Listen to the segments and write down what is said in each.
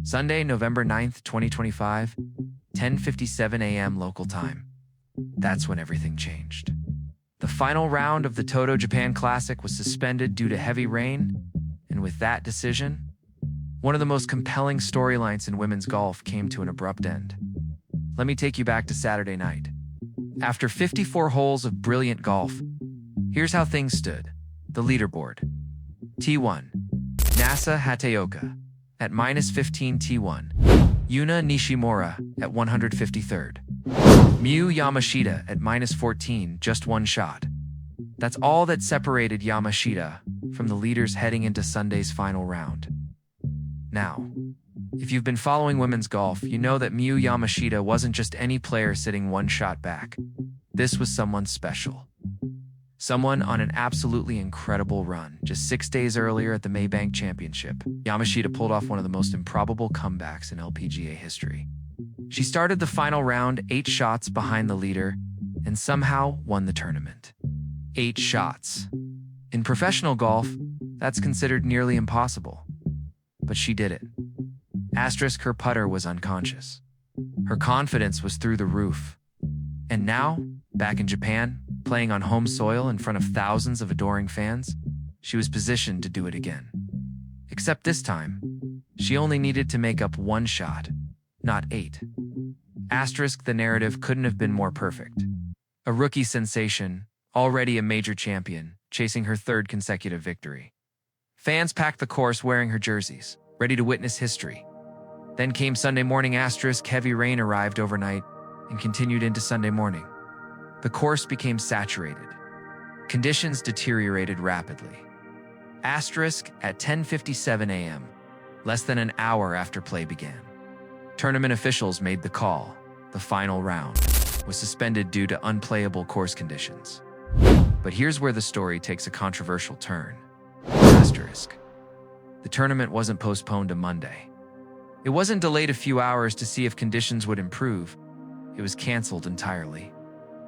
Sunday, November 9th, 2025, 10:57 a.m. local time. That's when everything changed. The final round of the Toto Japan Classic was suspended due to heavy rain, and with that decision, one of the most compelling storylines in women's golf came to an abrupt end. Let me take you back to Saturday night. After 54 holes of brilliant golf, here's how things stood. The leaderboard. T1, Nasa Hataoka at -15 T1. Yuna Nishimura at 153rd. Miyu Yamashita at -14, just one shot. That's all that separated Yamashita from the leaders heading into Sunday's final round. Now, if you've been following women's golf, you know that Miyu Yamashita wasn't just any player sitting one shot back. This was someone special. Someone on an absolutely incredible run. Just 6 days earlier at the Maybank Championship, Yamashita pulled off one of the most improbable comebacks in LPGA history. She started the final round 8 shots behind the leader and somehow won the tournament. 8 shots. In professional golf, that's considered nearly impossible. But she did it. Asterisk, her putter was unconscious. Her confidence was through the roof. And now, back in Japan, playing on home soil in front of thousands of adoring fans, she was positioned to do it again. Except this time, she only needed to make up 1 shot, not 8. Asterisk, the narrative couldn't have been more perfect. A rookie sensation, already a major champion, chasing her 3rd consecutive victory. Fans packed the course wearing her jerseys, ready to witness history. Then came Sunday morning. Asterisk, heavy rain arrived overnight and continued into Sunday morning. The course became saturated. Conditions deteriorated rapidly. Asterisk, at 10:57 a.m., less than an hour after play began, tournament officials made the call. The final round was suspended due to unplayable course conditions. But here's where the story takes a controversial turn. Asterisk. The tournament wasn't postponed to Monday. It wasn't delayed a few hours to see if conditions would improve. It was canceled entirely.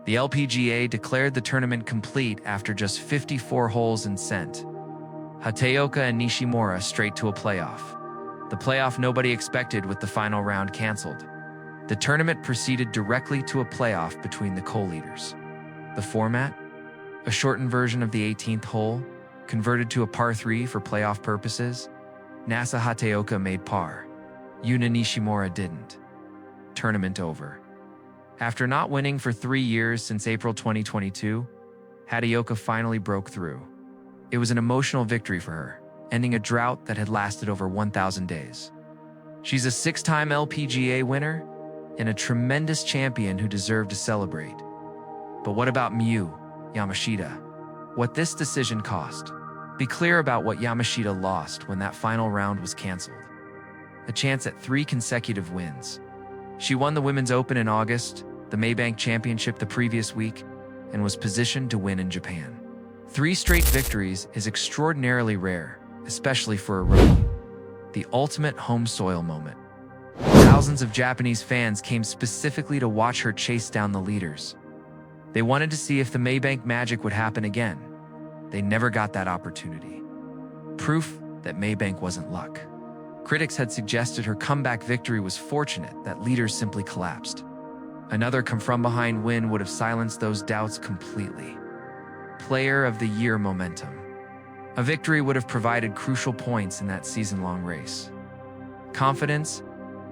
The LPGA declared the tournament complete after just 54 holes and sent Hataoka and Nishimura straight to a playoff. The playoff nobody expected with the final round canceled. The tournament proceeded directly to a playoff between the co-leaders. The format? A shortened version of the 18th hole, converted to a par 3 for playoff purposes. Nasa Hataoka made par. Yuna Nishimura didn't. Tournament over. After not winning for 3 years since April 2022, Hataoka finally broke through. It was an emotional victory for her, ending a drought that had lasted over 1,000 days. She's a 6-time LPGA winner and a tremendous champion who deserved to celebrate. But what about Miyu Yamashita? What this decision cost? Be clear about what Yamashita lost when that final round was canceled. A chance at 3 consecutive wins. She won the Women's Open in August, the Maybank Championship the previous week, and was positioned to win in Japan. 3 straight victories is extraordinarily rare, especially for a rookie. The ultimate home soil moment. Thousands of Japanese fans came specifically to watch her chase down the leaders. They wanted to see if the Maybank magic would happen again. They never got that opportunity. Proof that Maybank wasn't luck. Critics had suggested her comeback victory was fortunate, that leaders simply collapsed. Another come-from-behind win would have silenced those doubts completely. Player of the Year momentum. A victory would have provided crucial points in that season-long race. Confidence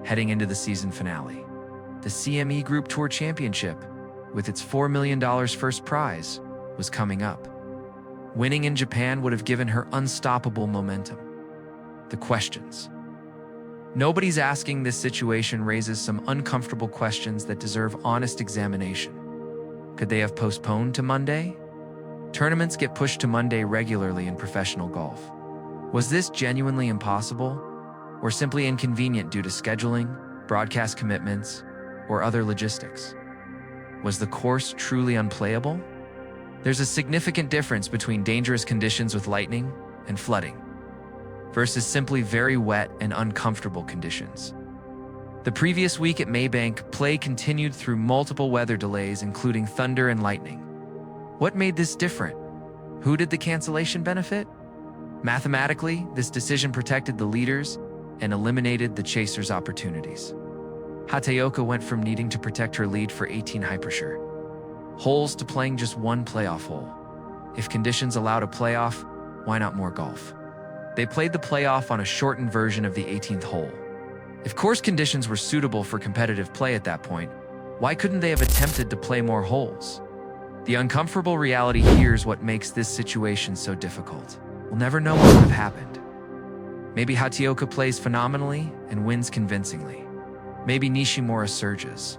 heading into the season finale. The CME Group Tour Championship, with its $4 million first prize, was coming up. Winning in Japan would have given her unstoppable momentum. The questions. Nobody's asking. This situation raises some uncomfortable questions that deserve honest examination. Could they have postponed to Monday? Tournaments get pushed to Monday regularly in professional golf. Was this genuinely impossible, or simply inconvenient due to scheduling, broadcast commitments, or other logistics? Was the course truly unplayable? There's a significant difference between dangerous conditions with lightning and flooding versus simply very wet and uncomfortable conditions. The previous week at Maybank, play continued through multiple weather delays, including thunder and lightning. What made this different? Who did the cancellation benefit? Mathematically, this decision protected the leaders and eliminated the chasers' opportunities. Hataoka went from needing to protect her lead for 18 hypershare holes to playing just one playoff hole. If conditions allowed a playoff, why not more golf? They played the playoff on a shortened version of the 18th hole. If course conditions were suitable for competitive play at that point, why couldn't they have attempted to play more holes? The uncomfortable reality here is what makes this situation so difficult. We'll never know what would have happened. Maybe Hataoka plays phenomenally and wins convincingly. Maybe Nishimura surges.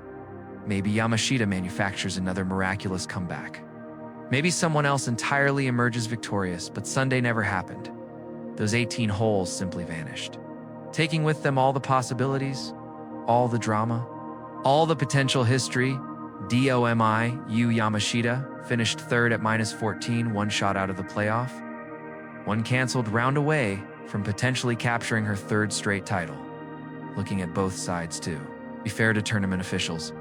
Maybe Yamashita manufactures another miraculous comeback. Maybe someone else entirely emerges victorious, but Sunday never happened. Those 18 holes simply vanished, taking with them all the possibilities, all the drama, all the potential history. Miyu Yamashita finished third at -14, one shot out of the playoff, one canceled round away from potentially capturing her third straight title. Looking at both sides too. Be fair to tournament officials.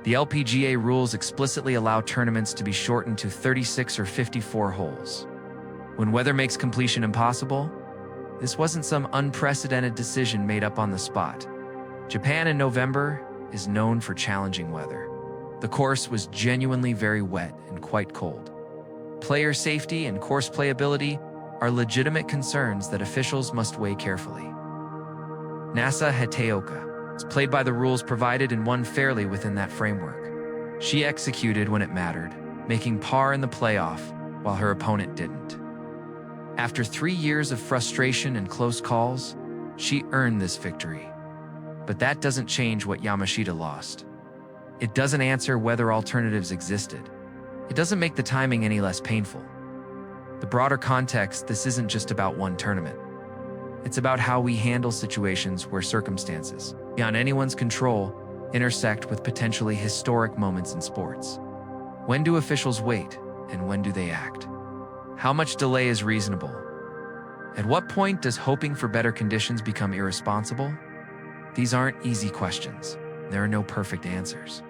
The LPGA rules explicitly allow tournaments to be shortened to 36 or 54 holes. When weather makes completion impossible, this wasn't some unprecedented decision made up on the spot. Japan in November is known for challenging weather. The course was genuinely very wet and quite cold. Player safety and course playability are legitimate concerns that officials must weigh carefully. Nasa Hataoka was played by the rules provided and won fairly within that framework. She executed when it mattered, making par in the playoff while her opponent didn't. After 3 years of frustration and close calls, she earned this victory. But that doesn't change what Yamashita lost. It doesn't answer whether alternatives existed. It doesn't make the timing any less painful. The broader context, this isn't just about one tournament. It's about how we handle situations where circumstances, beyond anyone's control, intersect with potentially historic moments in sports. When do officials wait, and when do they act? How much delay is reasonable? At what point does hoping for better conditions become irresponsible? These aren't easy questions. There are no perfect answers.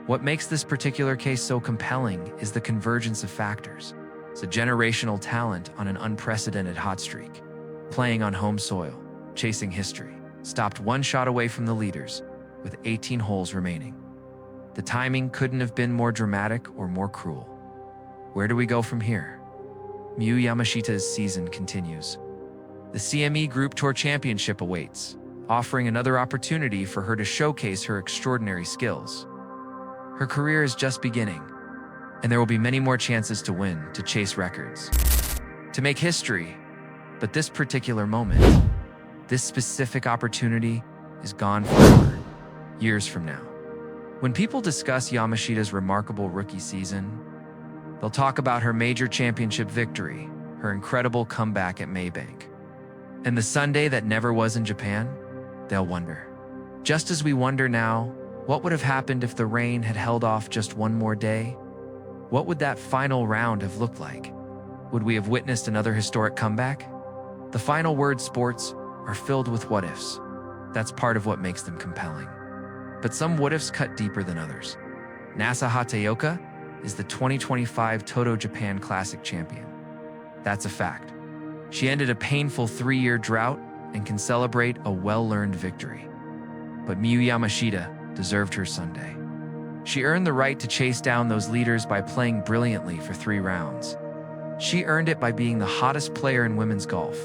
What makes this particular case so compelling is the convergence of factors. It's a generational talent on an unprecedented hot streak, playing on home soil, chasing history, stopped one shot away from the leaders, with 18 holes remaining. The timing couldn't have been more dramatic or more cruel. Where do we go from here? Miyu Yamashita's season continues. The CME Group Tour Championship awaits, offering another opportunity for her to showcase her extraordinary skills. Her career is just beginning, and there will be many more chances to win, to chase records, to make history. But this particular moment, this specific opportunity, is gone forever, years from now. When people discuss Yamashita's remarkable rookie season, they'll talk about her major championship victory, her incredible comeback at Maybank, and the Sunday that never was in Japan. They'll wonder, just as we wonder now, what would have happened if the rain had held off just one more day? What would that final round have looked like? Would we have witnessed another historic comeback? The final word sports are filled with what-ifs. That's part of what makes them compelling. But some what-ifs cut deeper than others. Nasa Hataoka is the 2025 Toto Japan Classic champion. That's a fact. She ended a painful 3-year drought and can celebrate a well-earned victory. But Miyu Yamashita deserved her Sunday. She earned the right to chase down those leaders by playing brilliantly for 3 rounds. She earned it by being the hottest player in women's golf.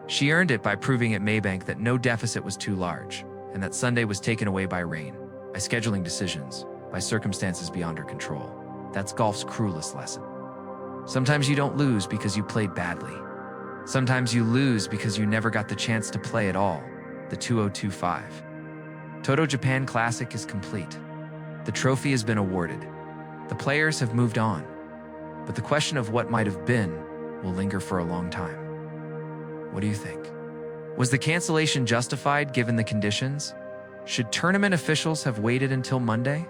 She earned it by proving at Maybank that no deficit was too large, and that Sunday was taken away by rain, by scheduling decisions, by circumstances beyond her control. That's golf's cruelest lesson. Sometimes you don't lose because you played badly. Sometimes you lose because you never got the chance to play at all. The 2025 Toto Japan Classic is complete. The trophy has been awarded. The players have moved on. But the question of what might have been will linger for a long time. What do you think? Was the cancellation justified given the conditions? Should tournament officials have waited until Monday?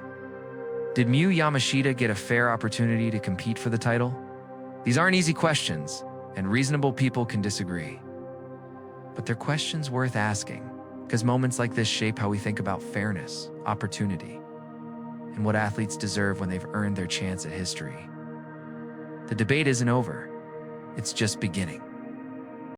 Did Miyu Yamashita get a fair opportunity to compete for the title? These aren't easy questions, and reasonable people can disagree. But they're questions worth asking, because moments like this shape how we think about fairness, opportunity, and what athletes deserve when they've earned their chance at history. The debate isn't over. It's just beginning.